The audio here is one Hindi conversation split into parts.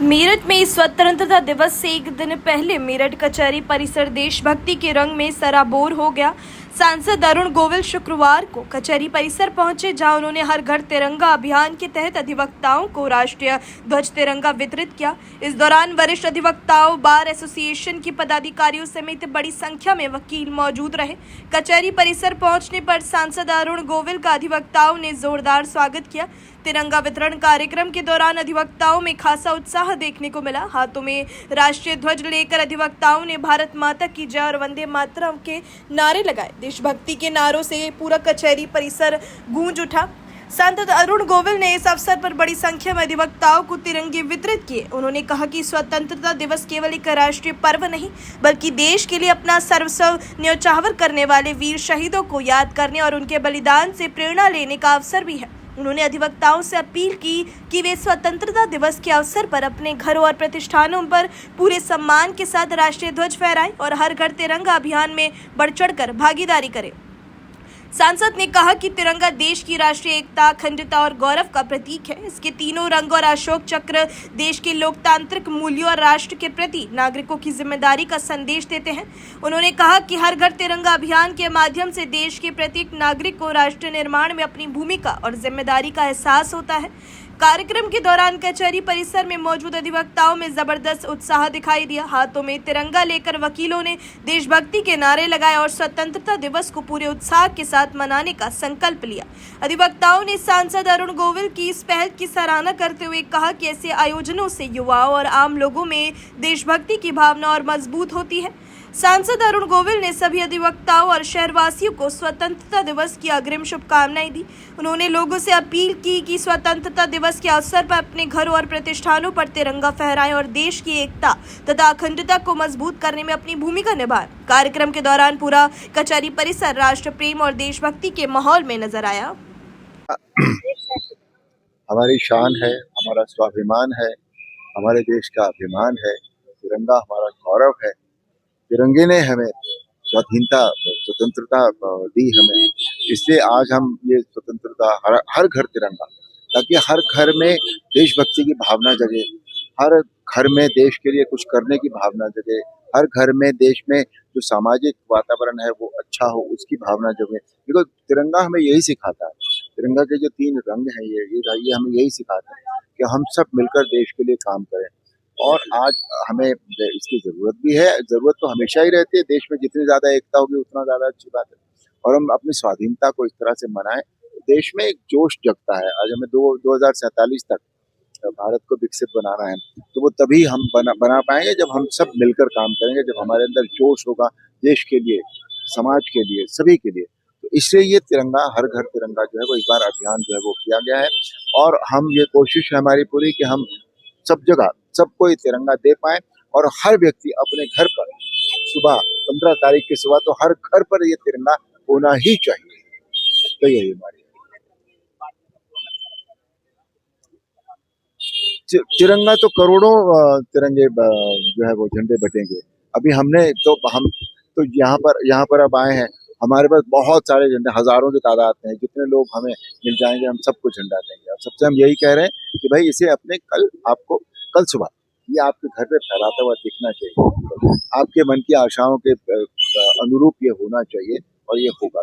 मेरठ में स्वतंत्रता दिवस से एक दिन पहले मेरठ कचहरी परिसर देशभक्ति के रंग में सराबोर हो गया। सांसद अरुण गोविल शुक्रवार को कचहरी परिसर पहुंचे, जहां उन्होंने हर घर तिरंगा अभियान के तहत अधिवक्ताओं को राष्ट्रीय ध्वज तिरंगा वितरित किया। इस दौरान वरिष्ठ अधिवक्ताओं, बार एसोसिएशन के पदाधिकारियों समेत बड़ी संख्या में वकील मौजूद रहे। कचहरी परिसर पहुंचने पर सांसद अरुण गोविल का अधिवक्ताओं ने जोरदार स्वागत किया। तिरंगा वितरण कार्यक्रम के दौरान अधिवक्ताओं में खासा उत्साह देखने को मिला। हाथों में राष्ट्रीय ध्वज लेकर अधिवक्ताओं ने भारत माता की जय और वंदे मातरम के नारे लगाए। देशभक्ति के नारों से पूरा कचहरी परिसर गूंज उठा। सांसद अरुण गोविल ने इस अवसर पर बड़ी संख्या में अधिवक्ताओं को तिरंगे वितरित किए। उन्होंने कहा कि स्वतंत्रता दिवस केवल एक राष्ट्रीय पर्व नहीं, बल्कि देश के लिए अपना सर्वस्व न्यौछावर करने वाले वीर शहीदों को याद करने और उनके बलिदान से प्रेरणा लेने का अवसर भी है। उन्होंने अधिवक्ताओं से अपील की कि वे स्वतंत्रता दिवस के अवसर पर अपने घरों और प्रतिष्ठानों पर पूरे सम्मान के साथ राष्ट्रीय ध्वज फहराएं और हर घर तिरंगा अभियान में बढ़ चढ़कर भागीदारी करें। सांसद ने कहा कि तिरंगा देश की राष्ट्रीय एकता, अखंडता और गौरव का प्रतीक है। इसके तीनों रंग और अशोक चक्र देश के लोकतांत्रिक मूल्यों और राष्ट्र के प्रति नागरिकों की जिम्मेदारी का संदेश देते हैं। उन्होंने कहा कि हर घर तिरंगा अभियान के माध्यम से देश के प्रत्येक नागरिक को राष्ट्र निर्माण में अपनी भूमिका और जिम्मेदारी का एहसास होता है। कार्यक्रम के दौरान कचहरी परिसर में मौजूद अधिवक्ताओं में जबरदस्त उत्साह दिखाई दिया। हाथों में तिरंगा लेकर वकीलों ने देशभक्ति के नारे लगाए और स्वतंत्रता दिवस को पूरे उत्साह के साथ मनाने का संकल्प लिया। अधिवक्ताओं ने सांसद अरुण गोविल की इस पहल की सराहना करते हुए कहा कि ऐसे आयोजनों से युवाओं और आम लोगों में देशभक्ति की भावना और मजबूत होती है। सांसद अरुण गोविल ने सभी अधिवक्ताओं और शहरवासियों को स्वतंत्रता दिवस की अग्रिम शुभकामनाएं दी। उन्होंने लोगों से अपील की कि स्वतंत्रता दिवस के अवसर पर अपने घरों और प्रतिष्ठानों पर तिरंगा फहराएं और देश की एकता तथा अखंडता को मजबूत करने में अपनी भूमिका निभाएं। कार्यक्रम के दौरान पूरा कचहरी परिसर राष्ट्र प्रेम और देशभक्ति के माहौल में नजर आया। हमारी शान है, हमारा स्वाभिमान है, हमारे देश का अभिमान है। तिरंगा हमारा गौरव है। तिरंगे ने हमें स्वाधीनता, स्वतंत्रता दी हमें, इसलिए आज हम ये स्वतंत्रता हर घर तिरंगा, ताकि हर घर में देशभक्ति की भावना जगे, हर घर में देश के लिए कुछ करने की भावना जगे, हर घर में देश में जो सामाजिक वातावरण है वो अच्छा हो, उसकी भावना जगे। देखो, तिरंगा हमें यही सिखाता है। तिरंगा के जो तीन रंग हैं ये हमें यही सिखाता है कि हम सब मिलकर देश के लिए काम करें। और आज हमें इसकी जरूरत भी है। जरूरत तो हमेशा ही रहती है। देश में जितनी ज्यादा एकता होगी उतना ज्यादा अच्छी बात है। और हम अपनी स्वाधीनता को इस तरह से मनाएं, देश में एक जोश जगता है। आज हमें 2047 तक भारत को विकसित बनाना है, तो वो तभी हम बना पाएंगे जब हम सब मिलकर काम करेंगे, जब हमारे अंदर जोश होगा देश के लिए, समाज के लिए, सभी के लिए। तो इसलिए ये तिरंगा, हर घर तिरंगा जो है वो इस बार अभियान जो है वो किया गया है। और हम ये कोशिश है हमारी पूरी कि हम सब जगह सबको ये तिरंगा दे पाए और हर व्यक्ति अपने घर पर सुबह 15 तारीख की सुबह तो हर घर पर ये तिरंगा होना ही चाहिए। तो यही हमारी तिरंगा तो करोड़ों तिरंगे जो है वो झंडे बटेंगे। अभी हमने तो हम तो यहाँ पर अब आए हैं। हमारे पास बहुत सारे झंडे, हजारों की तादाद में, जितने लोग हमें मिल जाएंगे हम सबको झंडा देंगे। और सबसे हम यही कह रहे हैं कि भाई इसे अपने कल सुबह ये आपके घर पे फहराता हुआ दिखना चाहिए। आपके मन की आशाओं के अनुरूप ये होना चाहिए और ये होगा।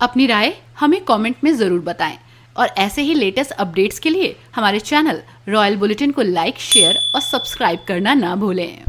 अपनी राय हमें कमेंट में जरूर बताएं और ऐसे ही लेटेस्ट अपडेट्स के लिए हमारे चैनल रॉयल बुलेटिन को लाइक, शेयर और सब्सक्राइब करना ना भूलें।